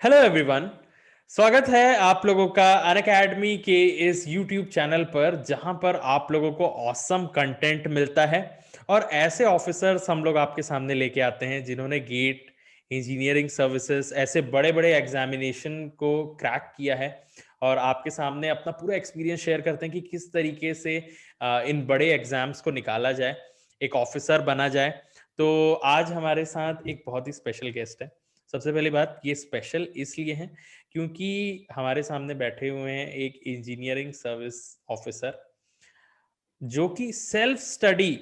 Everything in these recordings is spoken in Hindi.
Hello everyone. स्वागत है आप लोगों का अनअकैडमी के इस यूट्यूब चैनल पर, जहां पर आप लोगों को ऑसम कंटेंट मिलता है और ऐसे ऑफिसर्स हम लोग आपके सामने लेके आते हैं जिन्होंने गेट, इंजीनियरिंग सर्विसेज, ऐसे बड़े बड़े एग्जामिनेशन को क्रैक किया है और आपके सामने अपना पूरा एक्सपीरियंस शेयर करते हैं कि किस तरीके से इन बड़े एग्जाम्स को निकाला जाए, एक ऑफिसर बना जाए। तो आज हमारे साथ एक बहुत ही स्पेशल गेस्ट है। सबसे पहली बात, ये स्पेशल इसलिए है क्योंकि हमारे सामने बैठे हुए हैं एक इंजीनियरिंग सर्विस ऑफिसर जो कि सेल्फ स्टडी,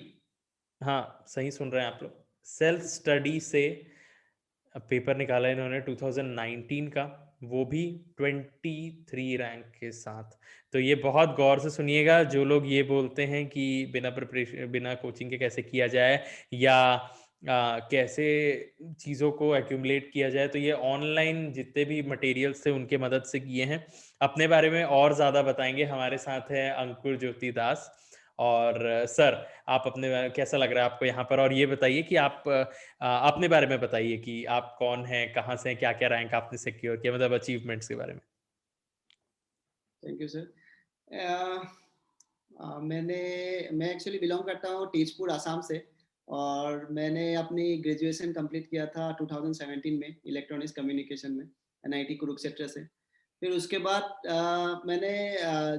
हाँ सही सुन रहे हैं आप लोग, सेल्फ स्टडी से पेपर निकाला है इन्होंने 2019 का, वो भी 23 रैंक के साथ। तो ये बहुत गौर से सुनिएगा। जो लोग ये बोलते हैं कि बिना प्रिपरेशन, बिना कोचिंग के कैसे किया जाए या कैसे चीज़ों को एक्यूमुलेट किया जाए, तो ये ऑनलाइन जितने भी मटेरियल्स थे उनके मदद से किए हैं। अपने बारे में और ज़्यादा बताएंगे। हमारे साथ है अंकुर ज्योति दास। और सर, आप अपने कैसा लग रहा है आपको यहाँ पर, और ये बताइए कि आप अपने बारे में बताइए कि आप कौन हैं, कहाँ से हैं, क्या क्या रैंक आपने सिक्योर किया, मतलब अचीवमेंट्स के बारे में। Thank you sir. मैं एक्चुअली बिलोंग करता हूँ तेजपुर आसाम से। और मैंने अपनी ग्रेजुएशन कंप्लीट किया था 2017 में इलेक्ट्रॉनिक्स कम्युनिकेशन में एनआईटी कुरुक्षेत्र से। फिर उसके बाद मैंने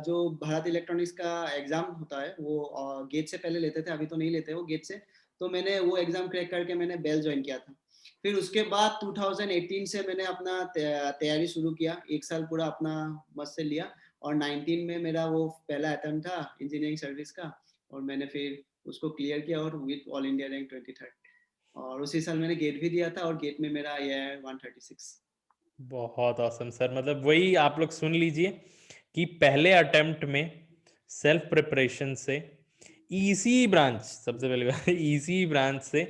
जो भारत इलेक्ट्रॉनिक्स का एग्ज़ाम होता है वो गेट से पहले लेते थे, अभी तो नहीं लेते वो गेट से। तो मैंने वो एग्ज़ाम क्रैक करके मैंने बेल ज्वाइन किया था। फिर उसके बाद 2018 से मैंने अपना तैयारी शुरू किया, एक साल पूरा अपना मस्त से लिया। और 19 में मेरा वो पहला अटेम्प्ट था इंजीनियरिंग सर्विस का, और मैंने फिर उसको क्लियर किया और with all India rank 23rd। और उसी साल मैंने गेट भी दिया था और गेट में मेरा ये है 136। बहुत औसम सर, मतलब वही आप लोग सुन लीजिए कि पहले अटेम्प्ट में सेल्फ प्रिपरेशन से ईसी ब्रांच, सबसे पहले बात ईसी ब्रांच से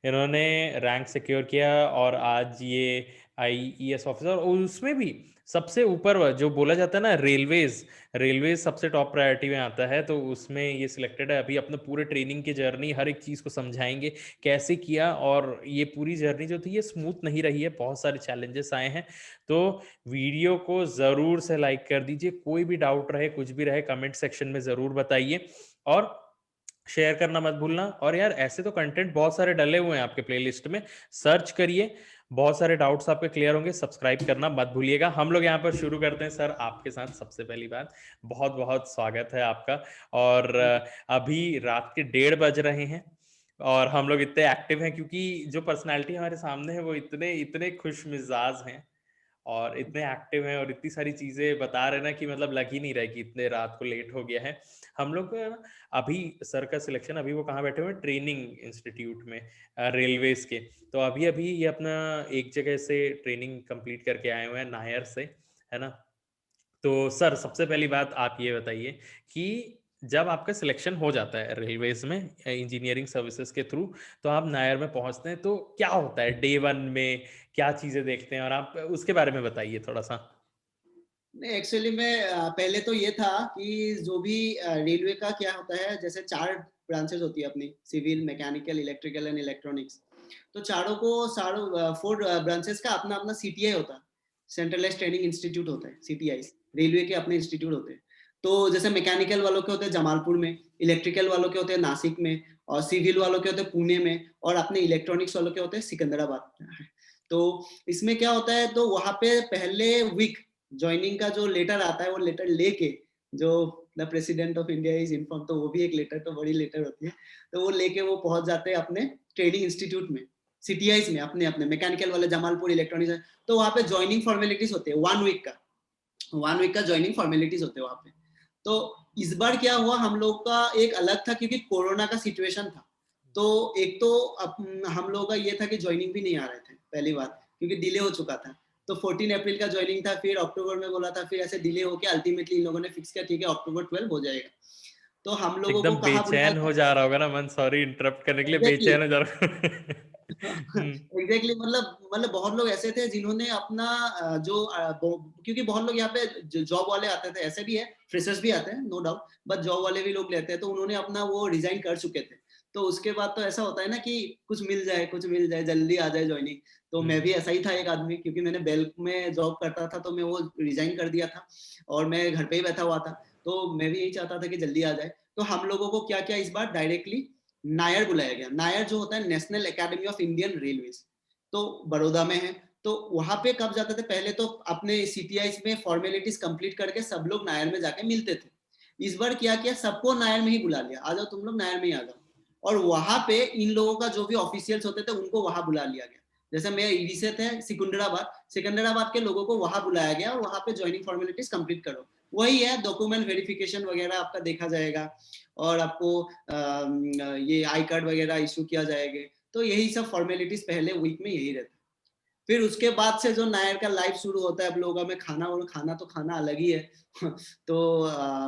इन्होंने रैंक सिक्योर किया और आज ये आईईएस ऑफिसर, और उसमें भी सबसे ऊपर जो बोला जाता है ना, रेलवेज, रेलवेज सबसे टॉप प्रायोरिटी में आता है, तो उसमें ये सिलेक्टेड है। अभी अपने पूरे ट्रेनिंग की जर्नी, हर एक चीज़ को समझाएंगे कैसे किया, और ये पूरी जर्नी जो थी ये स्मूथ नहीं रही है, बहुत सारे चैलेंजेस आए हैं। तो वीडियो को ज़रूर से लाइक कर दीजिए। कोई भी डाउट रहे, कुछ भी रहे, कमेंट सेक्शन में ज़रूर बताइए और शेयर करना मत भूलना। और यार, ऐसे तो कंटेंट बहुत सारे डले हुए हैं आपके प्लेलिस्ट में, सर्च करिए, बहुत सारे डाउट्स आपके क्लियर होंगे। सब्सक्राइब करना मत भूलिएगा। हम लोग यहाँ पर शुरू करते हैं सर आपके साथ। सबसे पहली बात, बहुत बहुत स्वागत है आपका। और अभी रात के 1:30 बज रहे हैं और हम लोग इतने एक्टिव हैं क्योंकि जो पर्सनैलिटी हमारे सामने है वो इतने इतने खुश मिजाज हैं और इतने एक्टिव हैं और इतनी सारी चीज़ें बता रहे ना कि मतलब लग ही नहीं रहा है कि इतने रात को लेट हो गया है। हम लोग का ना, अभी सर का सिलेक्शन, अभी वो कहाँ बैठे हुए हैं, ट्रेनिंग इंस्टीट्यूट में, रेलवेज के। तो अभी अभी ये अपना एक जगह से ट्रेनिंग कंप्लीट करके आए हुए हैं, नायर से, है ना। तो सर, सबसे पहली बात आप ये बताइए कि जब आपका सिलेक्शन हो जाता है रेलवेज में इंजीनियरिंग सर्विसेज के थ्रू, तो आप नायर में पहुंचते हैं, तो क्या होता है डे वन में, क्या चीजें देखते हैं, और आप उसके बारे में बताइए थोड़ा सा। नहीं, एक्चुअली में पहले तो ये था कि जो भी रेलवे का क्या होता है, जैसे 4 ब्रांचेस होती है अपनी, civil, mechanical, electrical and electronics. तो चारों 4 ब्रांचेस का अपना अपना सीटीआई होता है, सेंट्रलाइज ट्रेनिंग इंस्टीट्यूट होता है, सीटीआई रेलवे के अपने इंस्टीट्यूट होते हैं। तो जैसे मैकेनिकल वालों के होते हैं जमालपुर में, इलेक्ट्रिकल वालों के होते हैं नासिक में, और सिविल वालों के होते हैं पुणे में, और अपने इलेक्ट्रॉनिक्स वालों के होते हैं सिकंदराबाद में। तो इसमें क्या होता है, तो वहां पे पहले वीक ज्वाइनिंग का जो लेटर आता है, वो लेटर लेके जो the president of India is inform, तो वो भी एक लेटर, तो बड़ी लेटर होती है। तो वो लेके वो पहुंच जाते हैं अपने ट्रेनिंग इंस्टीट्यूट में, सीटीआईज में, अपने अपने मैकेनिकल वाले जमालपुर, इलेक्ट्रॉनिक्स। तो वहाँ पे ज्वाइनिंग फॉर्मेलिटीज होते हैं, 1 वीक का ज्वाइनिंग फॉर्मेलिटीज होते हैं वहाँ पे। तो इस बार क्या हुआ, हम लोग का एक अलग था क्योंकि कोरोना का सिचुएशन था। तो एक तो हम लोगों का ये था कि ज्वाइनिंग भी नहीं आ रहे थे पहली बार, क्योंकि डिले हो चुका था। तो 14 अप्रैल का ज्वाइनिंग था, फिर अक्टूबर में बोला था, फिर ऐसे डिले होकर अल्टीमेटली इन लोगों ने फिक्स किया ठीक है अक्टूबर 12 हो जाएगा। तो हम लोगों एकदम को कहाँ बुलाया बेचैन था। हो जा रहा होगा ना मन, सॉरी इंटरप्ट करने के लिए, एग्जैक्टली बेचैन हो जा रहा हम्म। एग्जैक्टली मतलब बहुत लोग ऐसे थे जिन्होंने अपना क्योंकि बहुत लोग यहाँ पे जॉब वाले आते थे, ऐसे भी है फ्रेशर्स भी आते हैं नो डाउट, बट जॉब वाले भी लोग लेते हैं, तो उन्होंने अपना वो रिजाइन कर चुके थे। तो उसके बाद तो ऐसा होता है ना कि कुछ मिल जाए, जल्दी आ जाए ज्वाइनिंग। तो मैं भी ऐसा ही था एक आदमी, क्योंकि मैंने बेल में जॉब करता था, तो मैं वो रिजाइन कर दिया था और मैं घर पे ही बैठा हुआ था। तो मैं भी यही चाहता था कि जल्दी आ जाए। तो हम लोगों को क्या किया इस बार, डायरेक्टली नायर बुलाया गया। नायर जो होता है national academy of Indian railways, तो बड़ौदा में है। तो वहां पे कब जाते थे, पहले तो अपने सीटीआईस में फॉर्मेलिटीज कंप्लीट करके सब लोग नायर में जाके मिलते थे। इस बार क्या किया, सबको नायर में ही बुला लिया, आ जाओ तुम लोग नायर में ही आ जाओ। और वहां पे इन लोगों का जो भी ऑफिशियल्स होते थे उनको वहां बुला लिया गया। जैसे मेरा ईडी से थे सिकंदराबाद के लोगों को वहां बुलाया गया और वहां पे ज्वाइनिंग फॉर्मेलिटीज कंप्लीट करो। वही है, डॉक्यूमेंट वेरिफिकेशन वगैरह आपका देखा जाएगा और आपको ये आई कार्ड वगैरह इशू किया जाएगा। तो यही सब फॉर्मेलिटीज पहले वीक में यही रहता है। फिर उसके बाद से जो नायर का लाइफ शुरू होता है, अब लोगों में खाना, और खाना तो खाना अलग ही है तो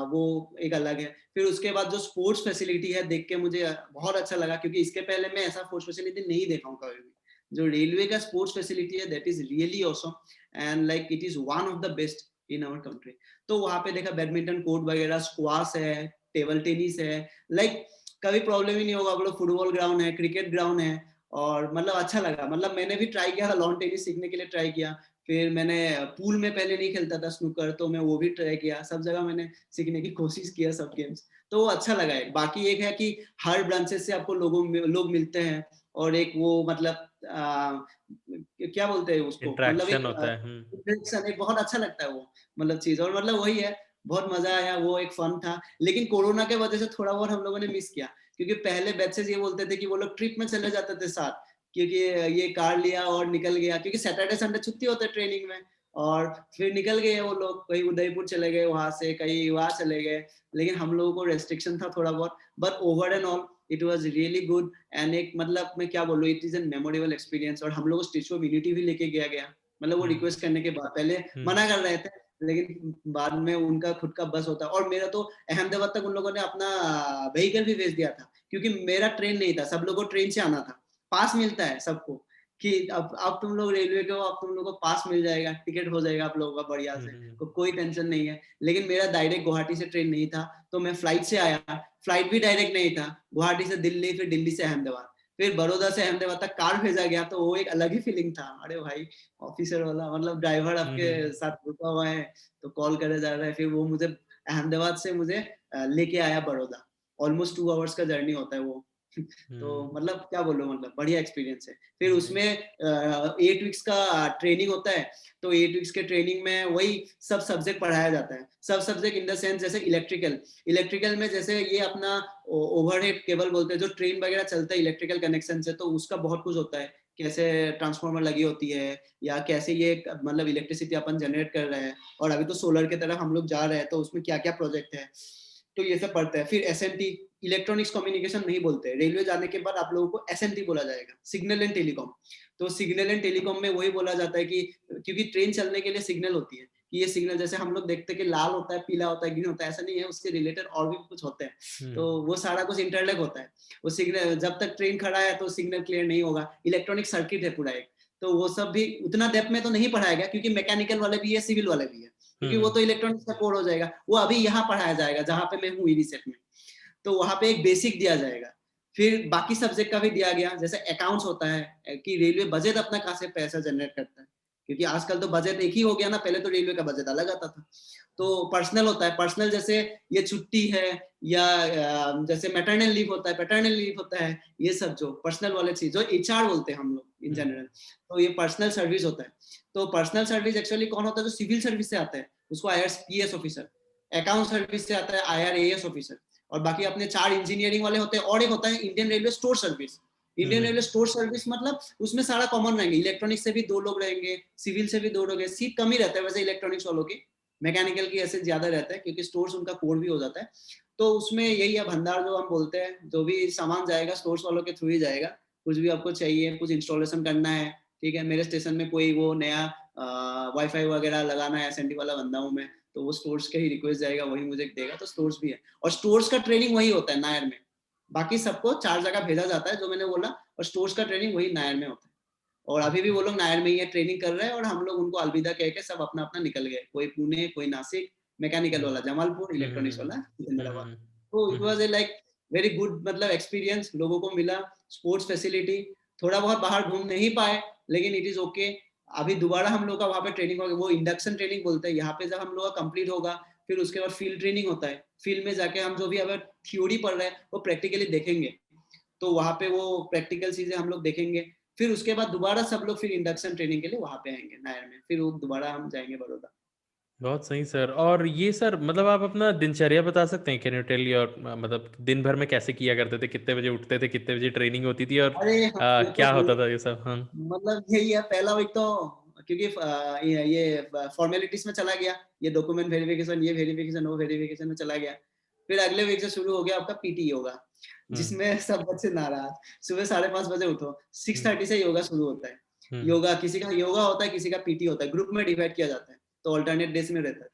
वो एक अलग है। फिर उसके बाद जो स्पोर्ट्स फैसिलिटी है, देख के मुझे बहुत अच्छा लगा, क्योंकि इसके पहले मैं ऐसा स्पोर्ट्स फैसिलिटी नहीं देखा हूँ कभी भी। जो रेलवे का स्पोर्ट्स फैसिलिटी है, that is really awesome and like it is one of the best in our country. तो वहां पे देखा बैडमिंटन कोर्ट वगैरह, स्क्वाश है, टेबल टेनिस है, लाइक कभी प्रॉब्लम ही नहीं होगा। आप लोग फुटबॉल ग्राउंड है, क्रिकेट ग्राउंड है, और मतलब अच्छा लगा। मतलब मैंने भी ट्राई किया था, लॉन टेनिस सीखने के लिए ट्राई किया। फिर मैंने पूल में पहले नहीं खेलता था स्नूकर, तो मैं वो भी ट्राई किया। सब जगह मैंने सीखने की कोशिश किया, सब गेम्स। तो वो अच्छा लगा है। बाकी एक है कि हर ब्रांचेस से आपको लोग मिलते हैं, और एक वो मतलब क्या बोलते हैं उसको, मतलब एक इंटरेक्शन होता है। इंटरेक्शन, एक बहुत अच्छा लगता है वो मतलब चीज। और मतलब वही है, बहुत मजा आया, वो एक फन था। लेकिन कोरोना के वजह से थोड़ा बहुत हम लोगों ने मिस किया, क्योंकि पहले बैचेस ये बोलते थे कि वो लोग ट्रिप में चले जाते थे साथ, क्योंकि ये कार लिया और निकल गया, क्योंकि सैटरडे संडे छुट्टी होता है ट्रेनिंग में। और फिर निकल गए वो लोग, कहीं उदयपुर चले गए, वहां से कहीं वहां चले गए। लेकिन हम लोगों को रेस्ट्रिक्शन था थोड़ा बहुत, but over and all it was really good. And एक मतलब मैं क्या बोलूं, it is an memorable experience. और हम लोग को स्टैच्यू ऑफ यूनिटी भी लेके गया, मतलब वो रिक्वेस्ट करने के बाद। पहले मना कर रहे थे, लेकिन बाद में उनका खुद का बस होता है। और मेरा तो अहमदाबाद तक उन लोगों ने अपना व्हीकल भी भेज दिया था, क्योंकि मेरा ट्रेन नहीं था, सब लोगों को ट्रेन से आना था। पास मिलता है सबको कि अब तुम लोग रेलवे के हो, अब तुम लोगों को पास मिल जाएगा, टिकट हो जाएगा आप लोगों का बढ़िया से, कोई टेंशन नहीं है। लेकिन मेरा डायरेक्ट गुवाहाटी से ट्रेन नहीं था, तो मैं फ्लाइट से आया। फ्लाइट भी डायरेक्ट नहीं था, गुवाहाटी से दिल्ली, फिर दिल्ली से अहमदाबाद, फिर बड़ौदा से अहमदाबाद तक कार भेजा गया। तो वो एक अलग ही फीलिंग था। अरे भाई, ऑफिसर वाला मतलब ड्राइवर आपके साथ रुका हुआ है, तो कॉल करे जा रहा है। फिर वो मुझे अहमदाबाद से मुझे लेके आया बड़ौदा। ऑलमोस्ट 2 आवर्स का जर्नी होता है वो तो मतलब क्या बोलूं, मतलब बढ़िया एक्सपीरियंस है। फिर उसमें 8 वीक्स का ट्रेनिंग होता है। तो 8 वीक्स के ट्रेनिंग में वही सब सब्जेक्ट पढ़ाया जाता है। सब सब्जेक्ट इन द सेंस, जैसे इलेक्ट्रिकल में जैसे ये अपना ओवरहेड केबल बोलते हैं, जो ट्रेन वगैरह चलता है इलेक्ट्रिकल कनेक्शन से, तो उसका बहुत कुछ होता है। कैसे ट्रांसफार्मर लगी होती है, या कैसे ये मतलब इलेक्ट्रिसिटी अपन जनरेट कर रहे हैं। और अभी तो सोलर की तरफ हम लोग जा रहे हैं, तो उसमें क्या क्या प्रोजेक्ट है, तो ये सब पढ़ते हैं। फिर एसएमटी, इलेक्ट्रॉनिक्स कम्युनिकेशन नहीं बोलते, रेलवे जाने के बाद आप लोगों को एसएमटी बोला जाएगा, सिग्नल एंड टेलीकॉम। तो सिग्नल एंड टेलीकॉम में वही बोला जाता है कि क्योंकि ट्रेन चलने के लिए सिग्नल होती है, कि ये सिग्नल जैसे हम लोग देखते हैं कि लाल होता है, पीला होता है, ग्रीन होता है, ऐसा नहीं है, उसके रिलेटेड और भी कुछ होते हैं। तो वो सारा कुछ इंटरलैक होता है। वो सिग्नल, जब तक ट्रेन खड़ा है तो सिग्नल क्लियर नहीं होगा। इलेक्ट्रॉनिक सर्किट है पूरा एक। तो वो सब भी उतना डेप्थ में तो नहीं पढ़ाया गया, क्योंकि मैकेनिकल वाले भी है, सिविल वाले भी है, क्योंकि वो तो इलेक्ट्रॉनिक्स का कोड हो जाएगा। वो अभी यहाँ पढ़ाया जाएगा जहां पे मैं हूँ ईडीसेट में। तो वहां पे एक बेसिक दिया जाएगा। फिर बाकी सब्जेक्ट का भी दिया गया, जैसे अकाउंट्स होता है कि रेलवे बजट अपना कहाँ से पैसा जनरेट करता है, क्योंकि आजकल तो बजट एक ही हो गया ना, पहले तो रेलवे का बजट अलग आता था। तो पर्सनल होता है, पर्सनल जैसे ये छुट्टी है, या जैसे मैटरनल लीव होता है, पैटर्नल लीव होता है, ये सब जो पर्सनल वाले चीज, जो एचआर बोलते हैं हम लोग इन जनरल। तो ये पर्सनल सर्विस होता है। तो पर्सनल सर्विस एक्चुअली कौन होता है, जो सिविल सर्विस से आता है, उसको आईआरपीएस ऑफिसर। अकाउंट सर्विस से आता है आईआरएएस ऑफिसर। और बाकी अपने 4 इंजीनियरिंग वाले होते हैं। और एक होता है Indian railway store service. Indian railway store service मतलब उसमें सारा कॉमन रहेंगे, इलेक्ट्रॉनिक्स से भी 2 लोग रहेंगे, सिविल से भी 2 लोग, सीट कम ही रहता है वैसे इलेक्ट्रॉनिक्स वालों की, मैकेनिकल की ऐसे ज्यादा रहता है, क्योंकि स्टोर्स उनका कोड भी हो जाता है। तो उसमें यही है, भंडार जो हम बोलते हैं, जो भी सामान जाएगा स्टोर्स वालों के थ्रू ही जाएगा। कुछ भी आपको चाहिए, कुछ इंस्टॉलेशन करना है, ठीक है, मेरे स्टेशन में कोई वो नया वाईफाई वगैरह लगाना है, एसएनडी वाला बंदा हूँ मैं, तो वो स्टोर्स के ही रिक्वेस्ट जाएगा, वही मुझे देगा। तो स्टोर्स भी है, और स्टोर्स का ट्रेनिंग वही होता है नायर में। बाकी सबको 4 जगह भेजा जाता है, जो मैंने बोला, और स्टोर्स का ट्रेनिंग वही नायर में होता है। और अभी भी वो लोग नायर में ही है, ट्रेनिंग कर रहे हैं, और हम लोग उनको अलविदा कह के सब अपना अपना निकल गए, कोई पुणे, कोई नासिक, मैकेनिकल वाला जमालपुर, इलेक्ट्रॉनिक्स वाला सिकंदराबाद। तो it was a like very good मतलब एक्सपीरियंस लोगों को मिला, स्पोर्ट्स फैसिलिटी, थोड़ा बहुत बाहर घूम नहीं पाए लेकिन इट इज ओके। अभी दोबारा हम लोग का वहाँ पे ट्रेनिंग होगा, वो इंडक्शन ट्रेनिंग बोलते हैं, यहाँ पे जब हम लोग का कंप्लीट होगा फिर उसके बाद फील्ड ट्रेनिंग होता है, फील्ड में जाके हम जो भी अगर थ्योरी पढ़ रहे हैं वो प्रैक्टिकली देखेंगे, तो वहाँ पे वो प्रैक्टिकल चीजें हम लोग देखेंगे, फिर उसके बाद दोबारा सब लोग फिर इंडक्शन ट्रेनिंग के लिए वहाँ पे आएंगे नायर में, फिर वो दोबारा हम जाएंगे बड़ौदा। बहुत सही सर। और ये सर मतलब आप अपना दिनचर्या बता सकते हैं, कैन यू टेल योर मतलब दिन भर में कैसे किया करते थे, कितने बजे उठते थे, कितने बजे ट्रेनिंग होती थी, और अरे हाँ, ये तो क्या होता था ये सब? हाँ। मतलब यही है, पहला वीक तो क्योंकि ये फॉर्मेलिटीज में चला गया, ये डॉक्यूमेंट वेरिफिकेशन, ये वेरिफिकेशन, वो वेरिफिकेशन में चला गया। फिर अगले वीक से शुरू हो गया आपका पीटी योगा, हम्म। जिसमें सब बच्चे नाराज, सुबह 5:30 बजे उठो, सिक्स हम्म। थर्टी से योगा शुरू होता है। हम्म। योगा किसी का योगा होता है, किसी का पीटी होता है, ग्रुप में डिवाइड किया जाता है, तो ऑल्टरनेट डेज में रहता है।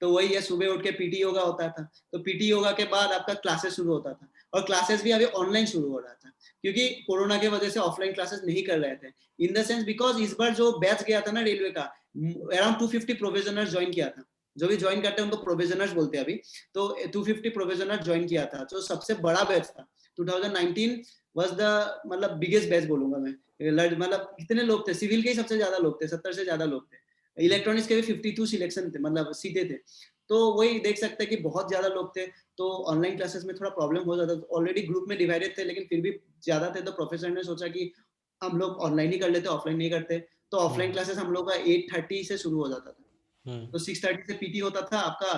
तो वही है, सुबह उठ के पीटी योगा होता था, तो पीटी योगा के बाद आपका क्लासेस शुरू होता था, और क्लासेस भी अभी ऑनलाइन शुरू हो रहा था क्योंकि कोरोना की वजह से ऑफलाइन क्लासेस नहीं कर रहे थे, इन द सेंस बिकॉज इस बार जो बैच गया था ना रेलवे का, अराउंड 250 प्रोविजनर्स ज्वाइन किया था, जो भी ज्वाइन करते हैं उनको प्रोविजनर्स बोलते हैं अभी, तो 250 प्रोविजनर्स ज्वाइन किया था, जो सबसे बड़ा बैच था। 2019 वाज द मतलब बिगेस्ट बैच बोलूंगा मैं, मतलब कितने लोग थे, सिविल के ही सबसे ज्यादा लोग थे, 70 से ज्यादा लोग थे, इलेक्ट्रॉनिक्स के भी 52 सिलेक्शन थे, मतलब सीटें थे, तो वही देख सकते हैं कि बहुत ज्यादा लोग थे, तो ऑनलाइन क्लासेस में थोड़ा प्रॉब्लम हो जाता था, ऑलरेडी ग्रुप में डिवाइडेड थे लेकिन फिर भी ज्यादा थे, तो प्रोफेसर ने सोचा कि हम लोग ऑनलाइन ही कर लेते, ऑफलाइन नहीं करते, तो ऑफलाइन हम्म। क्लासेस हम लोग का 8:30 से शुरू हो जाता था, हम्म। तो 6:30 से पीटी होता था आपका,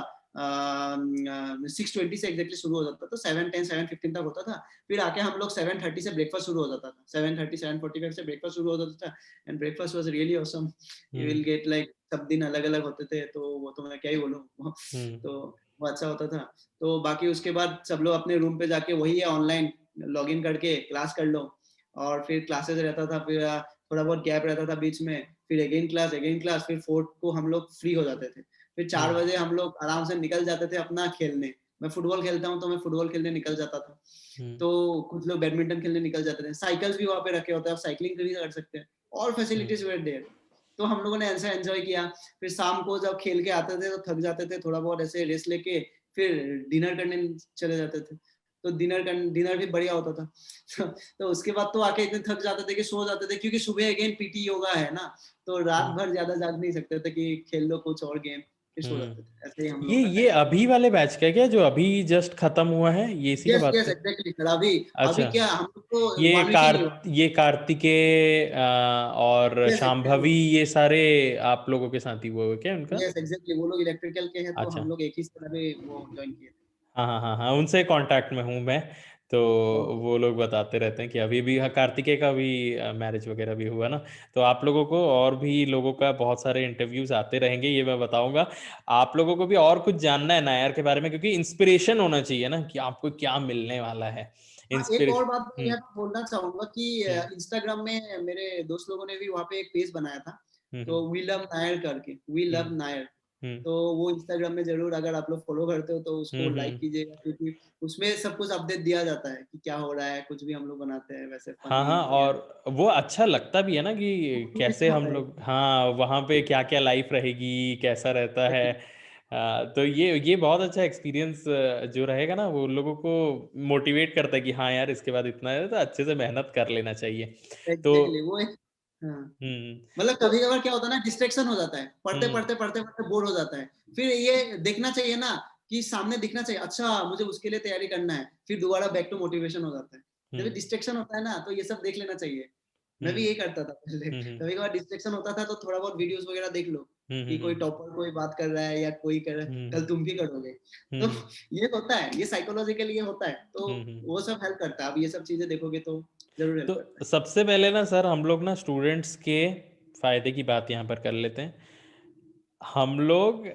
6:20 से एग्जैक्टली शुरू हो जाता था, 7:10 7:15 तक होता था, फिर आके हम लोग 7:30 से ब्रेकफास्ट शुरू हो जाता था, 7:30 7:45 से ब्रेकफास्ट शुरू हो जाता था, and breakfast was really awesome, you will hmm. Get like सब दिन अलग अलग होते थे, तो वो तो मैं क्या ही बोलूँ हम्म। तो वो अच्छा होता था। तो बाकी उसके बाद सब लोग अपने रूम पे जाके वही है, ऑनलाइन लॉग इन करके क्लास कर लो, और फिर क्लासेस रहता था, फिर थोड़ा बहुत गैप रहता था बीच में, फिर अगेन क्लास, फिर 4 को हम लोग फ्री हो जाते थे, फिर 4 हम्म। बजे हम लोग आराम से निकल जाते थे अपना खेलने, मैं फुटबॉल खेलता हूँ तो मैं फुटबॉल खेलने निकल जाता था, हम्म। तो कुछ लोग बैडमिंटन खेलने निकल जाते थे, साइकिल्स भी वहाँ पे रखे होते हैं, आप साइकिलिंग भी कर सकते हैं, all hmm. Facilities were there, तो हम लोगों ने ऐसा एंजॉय किया। फिर शाम को जब खेल के आते थे तो थक जाते थे, थोड़ा बहुत ऐसे रेस्ट लेके फिर डिनर करने चले जाते थे, तो डिनर भी बढ़िया होता था तो उसके बाद तो आके इतने थक जाते थे कि सो जाते थे, क्योंकि सुबह अगेन पीटी योगा है ना, तो रात हम्म। भर ज्यादा जाग नहीं सकते थे कि खेल लो कुछ और गेम, फिर सो जाते थे, हम्म। ऐसे ही हम ये लोग का ये टाइम। अभी वाले बैच का है क्या, जो अभी जस्ट खत्म हुआ है, ये इसी का यस बात यस कर? एग्जैक्टली सर, अभी अच्छा। अभी क्या हम लोग को ये 1 वीक ही नहीं हुआ। ये कार्तिकेय और यस शांभवी, एग्जैक्टली, ये सारे आप लोगों के साथ ही वो है क्या उनका? यस एग्जैक्टली, वो लोग इलेक्ट्रिकल के हैं, तो अच्छा। हम लोग एक ही साथ अभी वो ज्वाइन किए थे। हाँ हाँ हाँ हाँ, उनसे कांटेक्ट में हूँ मैं। तो ओके। वो लोग बताते रहते हैं कि अभी भी, हाँ, कार्तिकेय का भी मैरिज वगैरह भी हुआ ना। तो आप लोगों को और भी लोगों का बहुत सारे इंटरव्यूज आते रहेंगे, ये मैं बताऊंगा। आप लोगों को भी और कुछ जानना है नायर के बारे में, क्योंकि इंस्पिरेशन होना चाहिए ना कि आपको क्या मिलने वाला है। हाँ, एक और इंस्पिरेशन। बात मैं हम्म। यहाँ पे बोलना चाहूंगा कि हम्म। इंस्टाग्राम में मेरे दोस्त लोगों ने भी वहाँ पे एक पेज बनाया था, हम्म। तो वी लव नायर करके, वी हम्म। लव नायर, हम्म। तो वो इंस्टाग्राम में जरूर अगर आप लोग फॉलो करते हो तो उसको लाइक हम्म। कीजिएगा, क्योंकि उसमें सब कुछ अपडेट दिया जाता है कि क्या हो रहा है, कुछ भी हम लोग बनाते हैं वैसे हाँ फनी हाँ, या और वो अच्छा लगता भी है ना कि कैसे मोटिवेशन हम होता है। लोग, हाँ, वहाँ पे क्या क्या लाइफ रहेगी, कैसा रहता है। तो ये बहुत अच्छा एक्सपीरियंस जो रहेगा ना, वो लोगों को मोटिवेट करता है कि हाँ यार, इसके बाद इतना है तो अच्छे से मेहनत कर लेना चाहिए। तो एग्जैक्टली वो एक, हाँ, हम्म। मतलब तो कभी कभार क्या होता है ना, डिस्ट्रैक्शन हो जाता है, पढ़ते हम्म। पढ़ते पढ़ते पढ़ते बोर हो जाता है, फिर ये देखना चाहिए ना कि सामने दिखना चाहिए, अच्छा मुझे उसके लिए तैयारी करना है, फिर दोबारा बैक टू मोटिवेशन हो जाता है, जब हम्म। डिस्ट्रैक्शन होता है ना तो ये सब देख लेना चाहिए। मैं भी हम्म। यही करता था पहले, हम्म। कभी कभार डिस्ट्रैक्शन होता था तो थोड़ा बहुत वीडियोस वगैरह देख लो हम्म। कि कोई हम्म। टॉपर कोई बात कर रहा है या कोई कर रहा है, कल हम्म। तुम भी करोगे, तो हम्म। ये होता है, ये साइकोलॉजिकली ये होता है, तो हम्म। वो सब हेल्प करता है, अब ये सब चीजें देखोगे तो जरूर हेल्प करता तो है। सबसे पहले ना सर, हम लोग ना स्टूडेंट्स के फायदे की बात यहाँ पर कर लेते हैं। हम लोग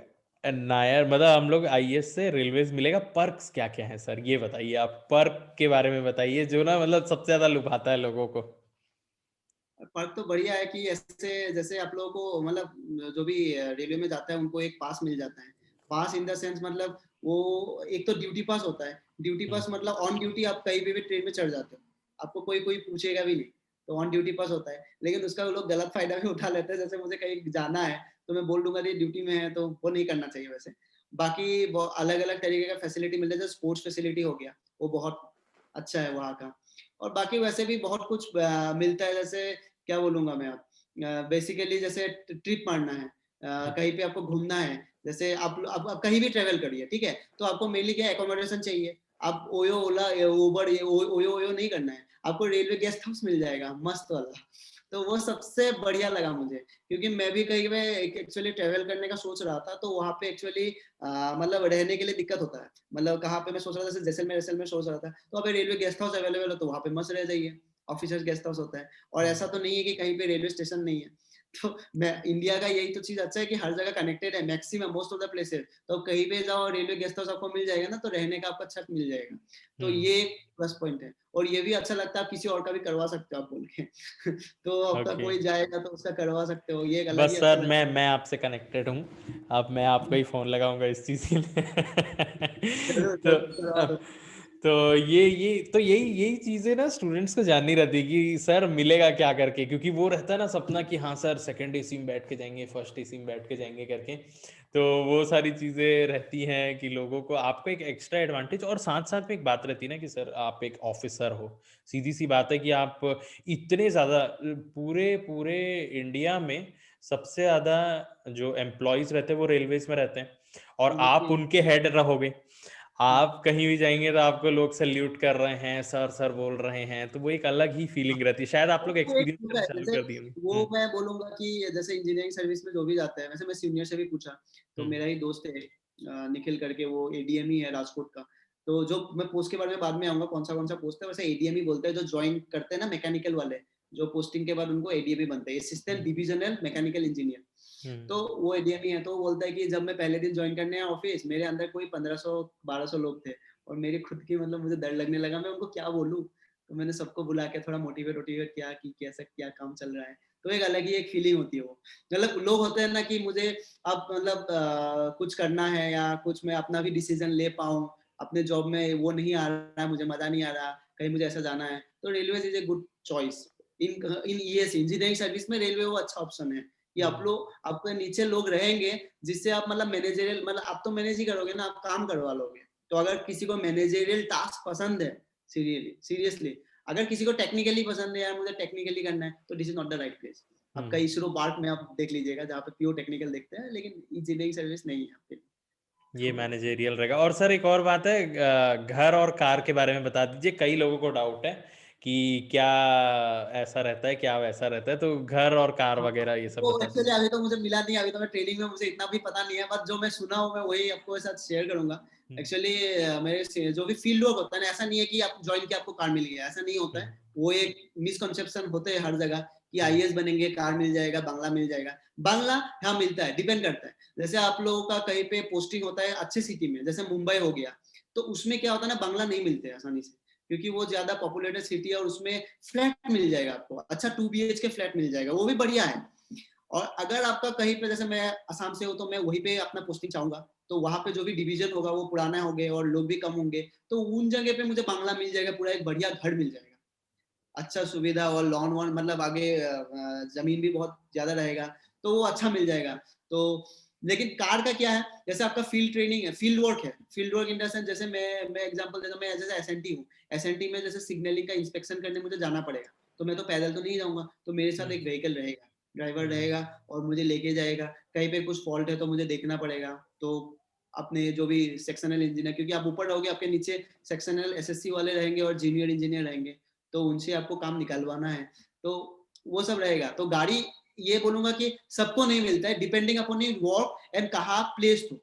नायर मतलब हम लोग आईएएस से रेलवेज मिलेगा, पर्क्स क्या क्या है सर, ये बताइए आप, पर्क के बारे में बताइए, जो ना मतलब सबसे ज्यादा लुभाता है लोगों को। फर्क तो बढ़िया है कि ऐसे जैसे आप लोगों को मतलब जो भी रेलवे में जाता है उनको एक पास मिल जाता है, पास इन द सेंस मतलब वो एक तो ड्यूटी पास होता है, ड्यूटी हम्म। पास मतलब ऑन ड्यूटी आप कहीं भी ट्रेन में चढ़ जाते हो, आपको कोई कोई पूछेगा भी नहीं, तो ऑन ड्यूटी पास होता है, लेकिन उसका वो लोग गलत फायदा भी उठा लेते हैं, जैसे मुझे कहीं जाना है तो मैं बोल दूंगा ये ड्यूटी में है, तो वो नहीं करना चाहिए वैसे। बाकी अलग अलग तरीके का फैसिलिटी मिलता है, जैसे स्पोर्ट्स फैसिलिटी हो गया, वो बहुत अच्छा है वहाँ का। और बाकी वैसे भी बहुत कुछ मिलता है, जैसे क्या बोलूँगा मैं अब, बेसिकली जैसे ट्रिप मारना है, कहीं पे आपको घूमना है, जैसे आप कहीं भी ट्रैवल करिए, ठीक है? तो आपको मेनली क्या एकोमोडेशन चाहिए। आप ओयो, ओला, उबर, ये ओयो ओयो नहीं करना है। आपको रेलवे गेस्ट हाउस मिल जाएगा मस्त वाला। तो वो सबसे बढ़िया लगा मुझे, क्योंकि मैं भी कहीं पे एक्चुअली ट्रैवल करने का सोच रहा था, तो वहाँ पे एक्चुअली मतलब रहने के लिए दिक्कत होता है। मतलब कहाँ पे मैं सोच रहा था, जैसे जैसलमेर सोच रहा था, तो अभी रेलवे गेस्ट हाउस अवेलेबल है तो वहाँ पे मस्त रह जाइए। ऑफिसर्स गेस्ट हाउस होता है, और ऐसा तो नहीं है कि कहीं पे रेलवे स्टेशन नहीं है। तो मैं इंडिया का यही तो चीज अच्छा है कि हर जगह कनेक्टेड है, maximum most of the places. तो कहीं पे जाओ रेलवे गेस्ट हाउस आपको मिल जाएगा ना, तो रहने का आपका छत मिल जाएगा। तो ये एक प्लस पॉइंट है, और ये भी अच्छा लगता है, आप किसी और का भी करवा सकते हो आप बोल के। तो आपका ओके। कोई जाएगा तो उसका करवा सकते हो, ये एक अलग ही बस अच्छा सर, लगता मैं आपसे कनेक्टेड हूँ। अब मैं आपको है। ही फ़ोन लगाऊंगा इस चीज़ के लिए। जरूर तो जरूर करवा दो। तो ये तो यही यही चीज़ें ना स्टूडेंट्स को जाननी रहती है कि सर मिलेगा क्या करके, क्योंकि वो रहता है ना सपना कि हाँ सर सेकंड एसी में बैठ के जाएंगे, फर्स्ट एसी में बैठ के जाएंगे करके। तो वो सारी चीज़ें रहती हैं कि लोगों को आपको एक एक्स्ट्रा एडवांटेज, और साथ साथ में एक बात रहती है ना कि सर आप एक ऑफिसर हो। सीधी सी बात है कि आप इतने ज़्यादा पूरे पूरे इंडिया में सबसे ज़्यादा जो एम्प्लॉयज़ रहते हैं वो रेलवेज़ में रहते हैं, और आप ऑब्वियसली। उनके हेड रहोगे। आप कहीं भी जाएँगे तो आपको लोग सैल्यूट कर रहे हैं, सर, सर बोल रहे हैं, तो वो एक अलग ही फीलिंग रहती है। शायद आप लोग वो एक एक्सपीरियंस होता करना है, चालू जैसे कर दिए होंगे। वो हुँ, मैं बोलूंगा कि जैसे इंजीनियरिंग सर्विस में जो भी जाता है, वैसे मैं सीनियर से भी पूछा, तो हुँ, मेरा ही दोस्त है निखिल करके, वो एडीएम ही है राजकोट का। तो जो मैं पोस्ट के बारे में बाद में आऊंगा, कौन सा पोस्ट है, वैसे एडीएम ही बोलते हैं जो ज्वाइन करते हैं ना मैकेनिकल वाले, जो पोस्टिंग के बाद उनको एडीएम ही बनते हैं, असिस्टेंट हुँ, डिविजनल मैकेनिकल इंजीनियर। हुँ, तो वो एडीएम ही है, तो वो बोलता है कि जब मैं पहले दिन ज्वाइन करने आया ऑफिस, मेरे अंदर कोई 1500-1200 लोग थे, और मेरी खुद की मतलब मुझे डर लगने लगा, मैं उनको क्या बोलूं। तो मैंने सबको बुला के थोड़ा मोटिवेट वोटिवेट किया कि कैसा क्या काम चल रहा है। तो एक अलग ही एक फीलिंग होती है वो। मतलब लोग होते हैं ना कि मुझे अब मतलब कुछ करना है, या कुछ मैं अपना भी डिसीजन ले पाऊँ, अपने जॉब में वो नहीं आ रहा है, मुझे मजा नहीं आ रहा, कहीं मुझे ऐसा जाना है, तो railway is a good choice. In in ES engineering service में रेलवे वो अच्छा ऑप्शन है कि हुँ, आप लोग, आपके नीचे लोग रहेंगे, जिससे आप मतलब मैनेजरियल, मतलब आप तो मैनेज ही करोगे ना, आप काम करवा लोगे। तो अगर किसी को मैनेजरियल टास्क पसंद है, सीरियसली अगर किसी को टेक्निकली पसंद है, यार मुझे टेक्निकली करना है, तो this is not the right place. हुँ। आपका इसरो बार्क में आप देख लीजिएगा, जहाँ पे प्योर टेक्निकल देखते हैं, लेकिन इंजीनियरिंग सर्विस नहीं है आपके लिए। ये तो मैनेजेरियल रहेगा। और सर एक और बात है, घर और कार के बारे में बता दीजिए। कई लोगों को डाउट है कि क्या ऐसा रहता है, क्या वैसा रहता है, तो घर और कार हाँ, वगैरह ये सब वो बता एक्चुअली दीजिए। अभी तो मुझे मिला नहीं, अभी तो मैं ट्रेनिंग में, मुझे इतना भी पता नहीं है, बस जो मैं सुना हूँ मैं वही आपको साथ शेयर करूंगा। हुँ, एक्चुअली जो भी फील्ड वर्क होता है ना, ऐसा नहीं है कि आप ज्वाइन किया आपको कार मिल गया, ऐसा नहीं होता हुँ, है। वो एक मिसकंसेप्शन होते हैं हर जगह कि हुँ, आईएएस बनेंगे कार मिल जाएगा, बंगला मिल जाएगा। बंगला हाँ मिलता है, डिपेंड करता है। जैसे आप लोगों का कहीं पे पोस्टिंग होता है अच्छी सिटी में, जैसे मुंबई हो गया, तो उसमें क्या होता है ना, बंगला नहीं मिलते आसानी से, क्योंकि वो ज्यादा पॉपुलेटेड सिटी है, और उसमें फ्लैट मिल जाएगा आपको, अच्छा 2 BHK के फ्लैट मिल जाएगा, वो भी बढ़िया है। और अगर आपका कहीं पे, जैसे मैं असम से हूँ, तो मैं वहीं पे अपना पोस्टिंग चाहूंगा, तो वहां पे जो भी डिवीजन होगा वो पुराना होंगे और लोग भी कम होंगे, तो उन जगह पे मुझे बांग्ला मिल जाएगा, पूरा एक बढ़िया घर मिल जाएगा, अच्छा सुविधा, और लॉन वॉन मतलब आगे जमीन भी बहुत ज्यादा रहेगा, तो वो अच्छा मिल जाएगा। तो लेकिन कार का क्या है, जैसे आपका फील्ड ट्रेनिंग है, फील्ड वर्क है, field work in the sense, जैसे मैं एग्जांपल देता हूं, मैं जैसे एसएनटी हूँ, एसएनटी में जैसे सिग्नलिंग का इंस्पेक्शन करने मुझे जाना पड़ेगा, तो मैं तो पैदल तो नहीं जाऊंगा, तो मेरे साथ हुँ, एक व्हीकल रहेगा, ड्राइवर हुँ, रहेगा, और मुझे लेके जाएगा। कहीं पे कुछ फॉल्ट है तो मुझे देखना पड़ेगा, तो अपने जो भी सेक्शनल इंजीनियर, क्योंकि आप ऊपर रहोगे, आपके नीचे सेक्शनल एसएससी वाले रहेंगे और जूनियर इंजीनियर रहेंगे, तो उनसे आपको काम निकलवाना है, तो वो सब रहेगा। तो गाड़ी, ये बोलूंगा कि सबको नहीं मिलता है, depending upon your work and कहाँ प्लेस हो।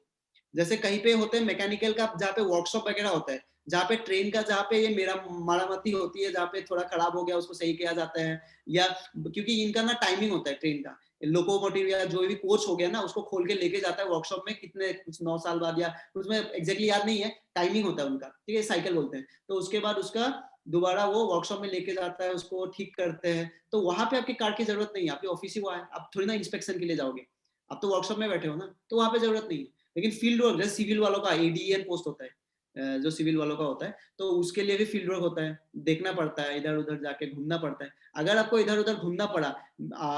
जैसे कहीं पे होते हैं मैकेनिकल का, जहाँ पे वर्कशॉप वगैरह होता है, जहाँ पे ट्रेन का, जहाँ पे ये मेरा मरामती होती है, जहाँ पे थोड़ा खराब हो गया उसको सही किया जाता है, या क्योंकि इनका ना टाइमिंग होता है ट्रेन का, लोकोमोटिव या जो भी कोच हो गया ना, उसको खोल के लेके जाता है वर्कशॉप में, कितने कुछ 9 साल बाद, या उसमें एग्जैक्टली याद नहीं है, टाइमिंग होता है उनका, ठीक है, साइकिल बोलते हैं। तो उसके बाद उसका दोबारा वो वर्कशॉप में लेके जाता है, उसको ठीक करते हैं। तो वहां पे आपकी कार की जरूरत नहीं है, आपकी ऑफिस ही वहां है, आप थोड़ी ना इंस्पेक्शन के लिए जाओगे, आप तो वर्कशॉप में बैठे हो ना, तो वहां पे जरूरत नहीं है। लेकिन फील्ड वर्क, जैसे सिविल वालों का एडीएन पोस्ट होता है, जो सिविल वालों का होता है, तो उसके लिए भी फील्ड वर्क होता है, देखना पड़ता है, इधर उधर जाके घूमना पड़ता है। अगर आपको इधर उधर घूमना पड़ा,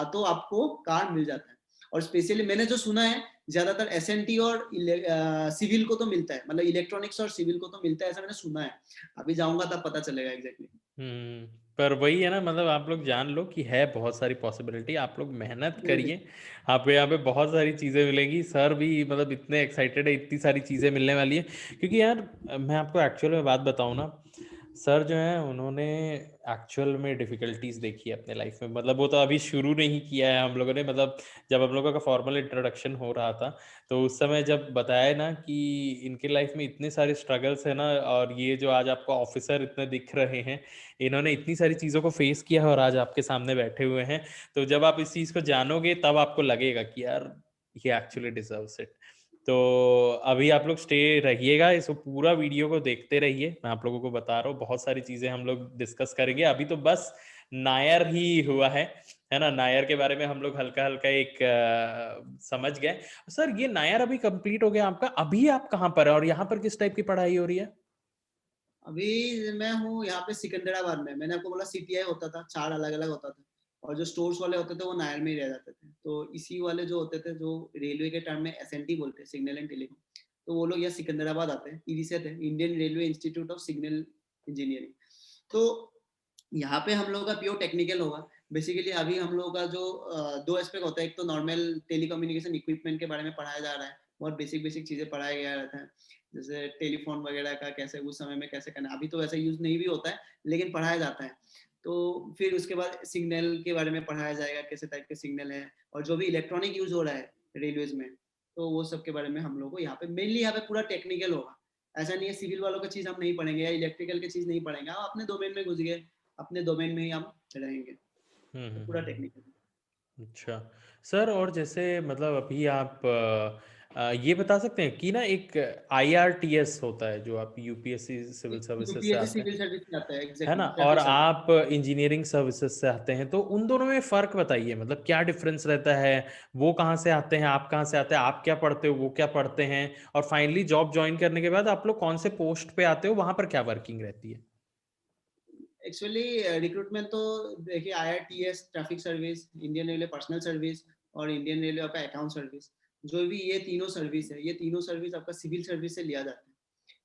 तो आपको कार मिल जाता है। और स्पेशली मैंने जो सुना है ज्यादातर एसएनटी और सिविल को तो मिलता है, मतलब इलेक्ट्रॉनिक्स और सिविल को तो मिलता है, ऐसा मैंने सुना है। अभी जाऊंगा तब पता चलेगा एग्जैक्टली। हम्म। पर वही है ना, मतलब आप लोग जान लो कि है बहुत सारी पॉसिबिलिटी, आप लोग मेहनत करिए, आपको यहाँ पे बहुत सारी चीज़ें मिलेंगी। सर भी मतलब इतने एक्साइटेड है, इतनी सारी चीज़ें मिलने वाली है, क्योंकि यार मैं आपको एक्चुअल में बात बताऊँ ना, सर जो है उन्होंने एक्चुअल में डिफ़िकल्टीज देखी है अपने लाइफ में। मतलब वो तो अभी शुरू नहीं किया है हम लोगों ने, मतलब जब हम लोगों का फॉर्मल इंट्रोडक्शन हो रहा था तो उस समय जब बताया ना कि इनके लाइफ में इतने सारे स्ट्रगल्स है ना, और ये जो आज आपको ऑफिसर इतने दिख रहे हैं, इन्होंने इतनी सारी चीज़ों को फेस किया है और आज आपके सामने बैठे हुए हैं। तो जब आप इस चीज़ को जानोगे तब आपको लगेगा कि यार ये एक्चुअली डिजर्व्स इट। तो अभी आप लोग स्टे रहिएगा, इस पूरा वीडियो को देखते रहिए, मैं आप लोगों को बता रहा हूँ बहुत सारी चीज़ें हम लोग डिस्कस करेंगे। अभी तो बस नायर ही हुआ है ना, नायर के बारे में हम लोग हल्का हल्का एक समझ गए। सर ये नायर अभी कंप्लीट हो गया आपका, अभी आप कहाँ पर है और यहाँ पर किस टाइप की पढ़ाई हो रही है? अभी मैं हूँ यहाँ पे सिकंदराबाद में। मैंने आपको बोला सीपीआई होता था, 4 अलग अलग होता था, और जो स्टोर्स वाले होते थे वो नायर में ही रह जाते थे। तो इसी वाले जो होते थे, जो रेलवे के टर्म में एसएनटी बोलते हैं, सिग्नल एंड टेलीकॉम, तो वो लोग यहाँ सिकंदराबाद आते हैं, ईडीसी थे, Indian railway institute of signal engineering. तो यहाँ पे हम लोग का प्योर टेक्निकल होगा बेसिकली। अभी हम लोग का जो दो एस्पेक्ट होता है, एक तो नॉर्मल टेलीकम्युनिकेशन इक्विपमेंट के बारे में पढ़ाया जा रहा है, बहुत बेसिक बेसिक चीजें पढ़ाया गया रहता है, जैसे टेलीफोन वगैरह का कैसे उस समय में कैसे करना। अभी तो वैसे यूज नहीं भी होता है, लेकिन पढ़ाया जाता है। तो फिर उसके बाद सिग्नल के बारे में पढ़ाया जाएगा, कैसे टाइप के सिग्नल है, और जो भी इलेक्ट्रॉनिक यूज हो रहा है रेलवेज में, तो वो सब के बारे में हम लोग को यहाँ पे मेनली यहाँ पे पूरा टेक्निकल होगा। ऐसा नहीं है सिविल वालों का चीज हम नहीं पढ़ेंगे या इलेक्ट्रिकल की चीज नहीं पढ़ेंगे, आप अपने डोमेन में घुस गए, अपने डोमेन में ही हम रहेंगे, तो पूरा हम्म। टेक्निकल। अच्छा सर, और जैसे मतलब अभी आप ये बता सकते हैं कि ना एक IRTS होता है जो आप यूपीएससी सिविल सर्विसेज से यूपीएससी आते हैं, सिविल सर्विस से आता है, है ना, एग्जैक्टली और ट्रैफिक सर्विस। आप इंजीनियरिंग सर्विसेज से आते हैं, तो उन दोनों में फ़र्क बताइए, मतलब क्या डिफरेंस रहता है? वो कहाँ से आते हैं, आप कहाँ से आते हैं, आप क्या पढ़ते हो, वो क्या पढ़ते हैं, और फाइनली जॉब ज्वाइन करने के बाद आप लोग कौन से पोस्ट पे आते हो, वहाँ पर क्या वर्किंग रहती है? एक्चुअली रिक्रूटमेंट तो देखिए, IRTS traffic service, Indian railway personal service, और इंडियन रेलवे आपका अकाउंट सर्विस, जो भी ये तीनों सर्विस है, ये तीनों सर्विस आपका सिविल सर्विस से लिया जाता है।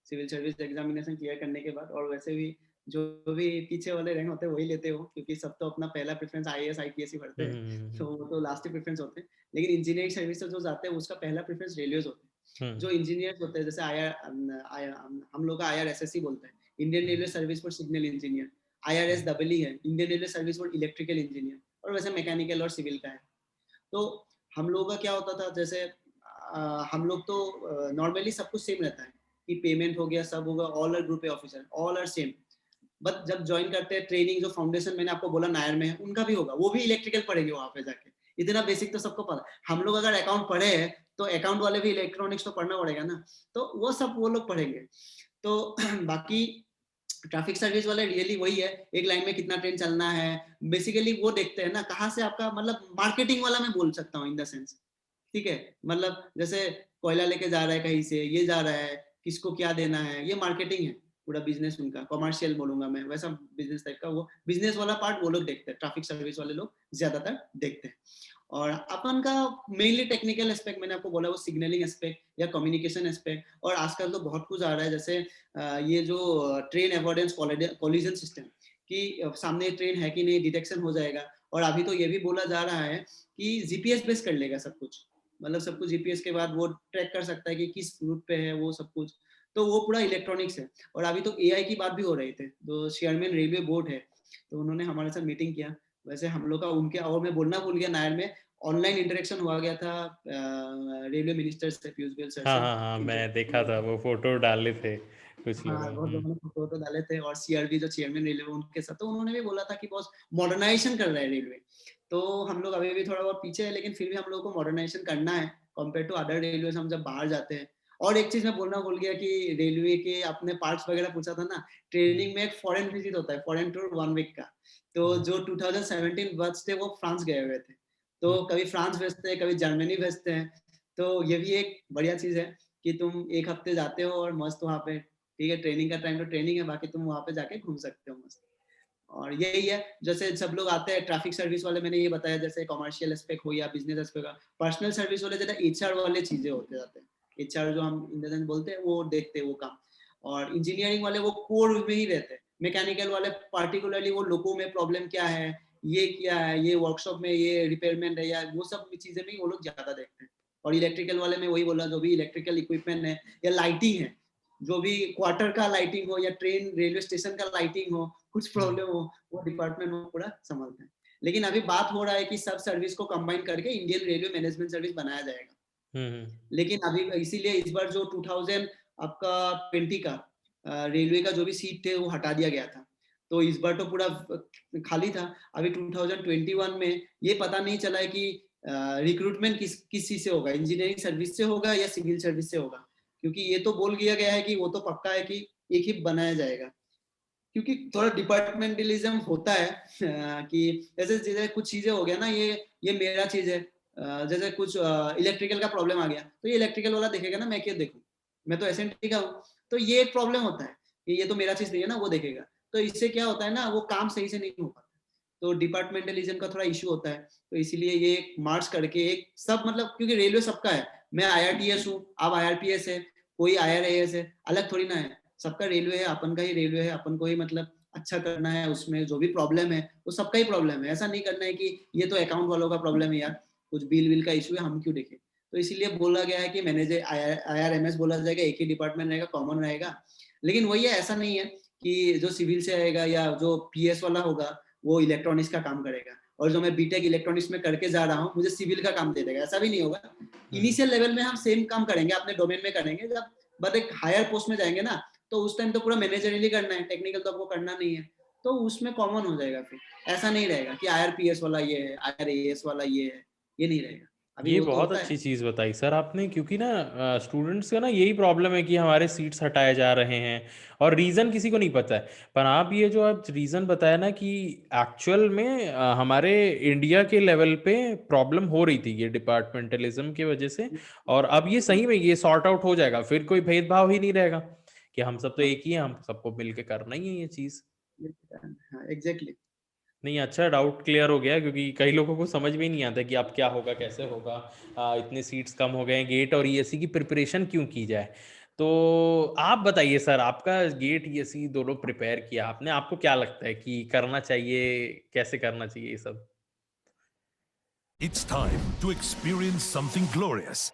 सिविल सर्विस एग्जामिनेशन क्लियर करने के बाद, और वैसे भी जो भी पीछे वाले रैंक होते हैं वही लेते हो, क्योंकि सब तो अपना पहला प्रेफरेंस आईएएस आईपीएस ही पढ़ते हैं, तो वो तो लास्ट प्रेफरेंस होते हैं। लेकिन इंजीनियरिंग सर्विस से जो जाते हैं उसका पहला प्रेफरेंस रेलवेज होते हैं। हम्म जो इंजीनियर्स होते हैं, जैसे हम लोग का आईआरएसएससी बोलते हैं, Indian railway service for signal engineer. IRS double है, Indian railway service for electrical engineer, और वैसे मैकेनिकल और सिविल का है। तो हम लोगों का क्या होता था, जैसे हम लोग तो नॉर्मली सब कुछ सेम रहता है, कि पेमेंट हो गया, सब होगा, all are group A officer, all are same. But जब ज्वाइन करते हैं, ट्रेनिंग जो फाउंडेशन मैंने आपको बोला नायर में है, उनका भी होगा, वो भी इलेक्ट्रिकल पढ़ेंगे वहां पे जाके। इतना बेसिक तो सबको पता। हम लोग अगर अकाउंट पढ़े हैं, तो अकाउंट वाले भी इलेक्ट्रॉनिक्स तो पढ़ना पड़ेगा ना, तो वो सब वो लोग पढ़ेंगे। तो बाकी ट्रैफिक सर्विस वाले रियली वही है, एक लाइन में कितना ट्रेन चलना है, बेसिकली वो देखते हैं ना, कहाँ से आपका, मतलब मार्केटिंग वाला मैं बोल सकता हूँ इन द सेंस। ठीक है, मतलब जैसे कोयला लेके जा रहा है कहीं से, ये जा रहा है, किसको क्या देना है, ये मार्केटिंग है, पूरा बिजनेस उनका कॉमर्शियल बोलूंगा मैं, वैसा बिजनेस टाइप का, वो बिजनेस वाला पार्ट वो लोग देखते हैं, ट्रैफिक सर्विस वाले लोग ज्यादातर देखते हैं। और अपन का मेनली टेक्निकल एस्पेक्ट मैंने आपको बोला, वो सिग्नलिंग एस्पेक्ट या कम्युनिकेशन एस्पेक्ट। और आजकल तो बहुत कुछ आ रहा है, जैसे ये जो ट्रेन अवॉइडेंस कॉलिजन सिस्टम, कि सामने ट्रेन है कि नहीं डिटेक्शन हो जाएगा। और अभी तो ये भी बोला जा रहा है कि जीपीएस बेस कर लेगा सब कुछ, मतलब सब कुछ जीपीएस के बाद वो ट्रैक कर सकता है कि किस रूट पे है वो सब कुछ। तो वो पूरा इलेक्ट्रॉनिक्स है। और अभी तो एआई की बात भी हो रही थी, जो चेयरमैन रेलवे बोर्ड है, तो उन्होंने हमारे साथ मीटिंग किया। वैसे हम लोग का उनके, और मैं बोलना भूल गया, नायर में ऑनलाइन इंटरेक्शन हुआ गया था रेलवे मिनिस्टर से, पीयूष गोयल सर हाँ से। हाँ हाँ, जो मैं देखा था वो फोटो डाले थे कुछ हाँ, लोगों ने। बहुत लोगों ने फोटो तो डाले थे, और सीआरबी जो चेयरमैन रेलवे उनके साथ, तो उन्होंने भी बोला था कि बहुत मॉडर्नाइजेशन कर रहा है रेलवे। तो हम लोग अभी भी थोड़ा बहुत पीछे है, लेकिन फिर भी हम लोग को मॉडर्नाइजेशन करना है कंपेयर टू अदर रेलवे, हम जब बाहर जाते हैं। और एक चीज मैं बोलना भूल गया, कि रेलवे के अपने पार्ट्स वगैरह पूछा था ना, हम्म ट्रेनिंग में एक फॉरेन विजिट होता है, फॉरेन टूर 1 वीक का। तो हम्म जो 2017 बर्थ थे वो फ्रांस गए हुए थे, हम्म। तो कभी फ्रांस भेजते हैं, कभी जर्मनी भेजते हैं। तो ये भी एक बढ़िया चीज है, कि तुम एक हफ्ते जाते हो और मस्त वहाँ पे, ठीक है, ट्रेनिंग का टाइम तो ट्रेनिंग है, बाकी तुम वहाँ पे जाके घूम सकते हो मस्त। और यही है, जैसे सब लोग आते हैं ट्रैफिक सर्विस वाले, मैंने ये बताया, जैसे कमर्शियल एस्पेक्ट हो या बिजनेस एस्पेक्ट का, पर्सनल सर्विस वाले ज़्यादा एचआर वाले चीजें होते जाते हैं, एचआर जो हम इन द सेंस बोलते हैं वो देखते हैं वो काम, और इंजीनियरिंग वाले वो कोर में ही रहते हैं, मैकेनिकल वाले पार्टिकुलरली वो लोगों में प्रॉब्लम क्या है, ये क्या है, ये वर्कशॉप में ये रिपेयरमेंट है, या वो सब चीजें में वो लोग ज्यादा देखते हैं। और इलेक्ट्रिकल वाले में वही बोला, जो भी इलेक्ट्रिकल इक्विपमेंट है या लाइटिंग है, जो भी क्वार्टर का लाइटिंग हो या ट्रेन रेलवे स्टेशन का लाइटिंग हो, कुछ प्रॉब्लम हो, वो डिपार्टमेंट में पूरा संभालते हैं। लेकिन अभी बात हो रहा है कि सब सर्विस को कंबाइन करके इंडियन रेलवे मैनेजमेंट सर्विस बनाया जाएगा। लेकिन अभी इसीलिए इस बार जो 2000 आपका 20 का रेलवे का जो भी सीट थे वो हटा दिया गया था, तो इस बार तो पूरा खाली था। अभी 2021 में ये पता नहीं चला है कि रिक्रूटमेंट किस चीज से होगा, इंजीनियरिंग सर्विस से होगा या सिविल सर्विस से होगा, क्योंकि ये तो बोल दिया गया है कि वो तो पक्का है कि एक ही बनाया जाएगा, क्योंकि थोड़ा डिपार्टमेंटलिज्म होता है कि जैसे कुछ चीजें हो गया ना, ये मेरा चीज है, जैसे कुछ इलेक्ट्रिकल का प्रॉब्लम आ गया तो ये इलेक्ट्रिकल वाला देखेगा ना, मैं क्यों देखूं, मैं तो एसएनटी का हूँ, तो ये एक प्रॉब्लम होता है कि ये तो मेरा चीज नहीं है ना, वो देखेगा, तो इससे क्या होता है ना, वो काम सही से नहीं हो पाता, तो डिपार्टमेंटलिज्म का थोड़ा इशू होता है। तो इसीलिए ये मार्च करके एक सब, मतलब क्योंकि रेलवे सबका है, मैं IRTS हूँ, आप IRPS है, कोई IRAS है, अलग थोड़ी ना है, सबका रेलवे है, अपन का ही रेलवे है, अपन को ही मतलब अच्छा करना है, उसमें जो भी प्रॉब्लम है वो सबका ही प्रॉब्लम है, ऐसा नहीं करना है कि ये तो अकाउंट वालों का प्रॉब्लम है यार, कुछ बिल विल का इशू है हम क्यों देखें। तो इसीलिए बोला गया है कि मैनेजर IRMS बोला जाएगा, एक ही डिपार्टमेंट रहेगा, कॉमन रहेगा। लेकिन वही है, ऐसा नहीं है कि जो सिविल से आएगा या जो PS वाला होगा वो इलेक्ट्रॉनिक्स का काम करेगा, और जो मैं बीटेक इलेक्ट्रॉनिक्स में करके जा रहा हूँ मुझे सिविल का काम दे देगा, ऐसा भी नहीं होगा। इनिशियल लेवल में हम सेम काम करेंगे, अपने डोमेन में करेंगे, जब बाद एक हायर पोस्ट में जाएंगे ना, तो उस टाइम तो पूरा मैनेजरियली करना है, टेक्निकल तो आपको करना नहीं है, तो उसमें कॉमन हो जाएगा। फिर ऐसा नहीं रहेगा कि IRPS वाला ये है, IRAS वाला ये है, ये नहीं रहेगा। अभी ये वो तो बहुत होता अच्छी है। चीज़ बताई सर आपने, क्योंकि ना स्टूडेंट्स का ना यही प्रॉब्लम है कि हमारे सीट्स हटाए जा रहे हैं और रीज़न किसी को नहीं पता है। पर आप ये जो आप रीज़न बताया ना कि एक्चुअल में हमारे इंडिया के लेवल पे प्रॉब्लम हो रही थी ये डिपार्टमेंटलिज्म की वजह से, और अब ये सही में ये सॉर्ट आउट हो जाएगा, फिर कोई भेदभाव ही नहीं रहेगा कि हम सब तो हाँ, एक ही हैं, हम सबको मिल के करना ही है ये चीज़। हाँ, एग्जैक्टली। नहीं, अच्छा, डाउट क्लियर हो गया, क्योंकि कई लोगों को समझ में ही नहीं आता कि अब क्या होगा, कैसे होगा, इतने सीट्स कम हो गए हैं, गेट और ईएससी की प्रिपरेशन क्यों की जाए। तो आप बताइए सर, आपका गेट ईएससी दोनों प्रिपेयर किया आपने, आपको क्या लगता है कि करना चाहिए, कैसे करना चाहिए ये सब? It's time to experience something glorious.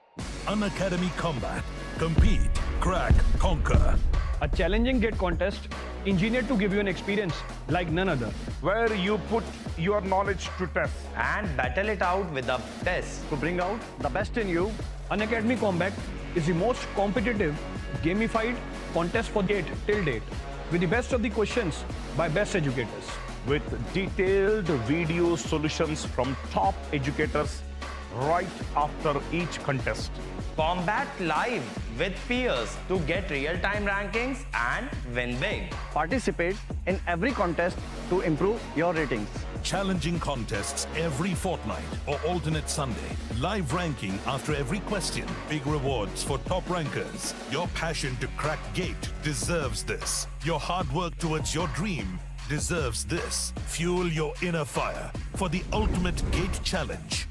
Unacademy Combat. Compete, crack, conquer. A challenging gate contest engineered to give you an experience like none other. Where you put your knowledge to test. and battle it out with a test. To bring out the best in you, Unacademy Combat is the most competitive, gamified contest for gate till date, with the best of the questions by best educators. With detailed video solutions from top educators right after each contest. Combat live with peers to get real-time rankings and win big. Participate in every contest to improve your ratings. Challenging contests every fortnight or alternate Sunday. Live ranking after every question. Big rewards for top rankers. Your passion to crack gate deserves this. Your hard work towards your dream deserves this. Fuel your inner fire for the ultimate gate challenge.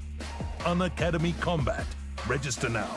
Unacademy Combat. Register now.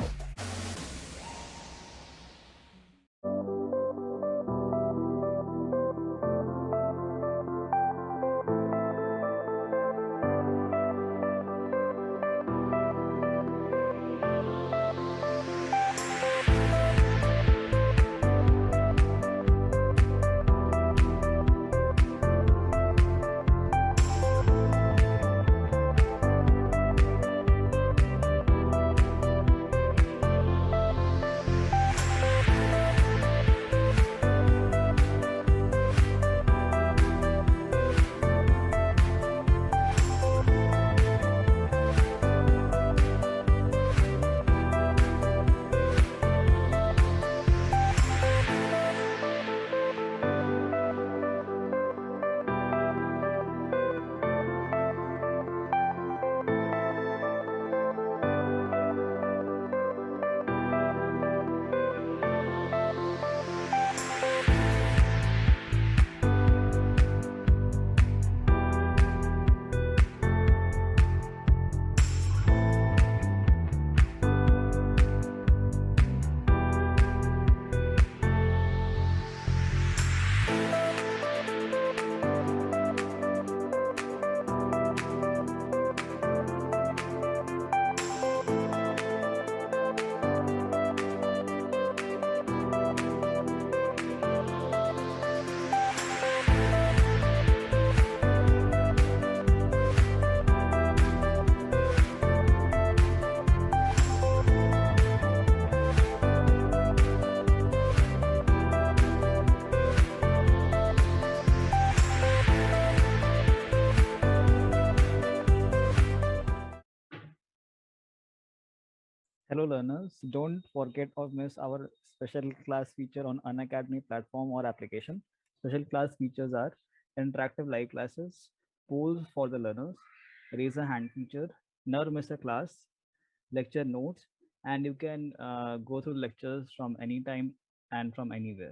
Hello learners, don't forget or miss our special class feature on Unacademy platform or application. Special class features are interactive live classes, polls for the learners, raise a hand feature, never miss a class, lecture notes, and you can go through lectures from anytime and from anywhere.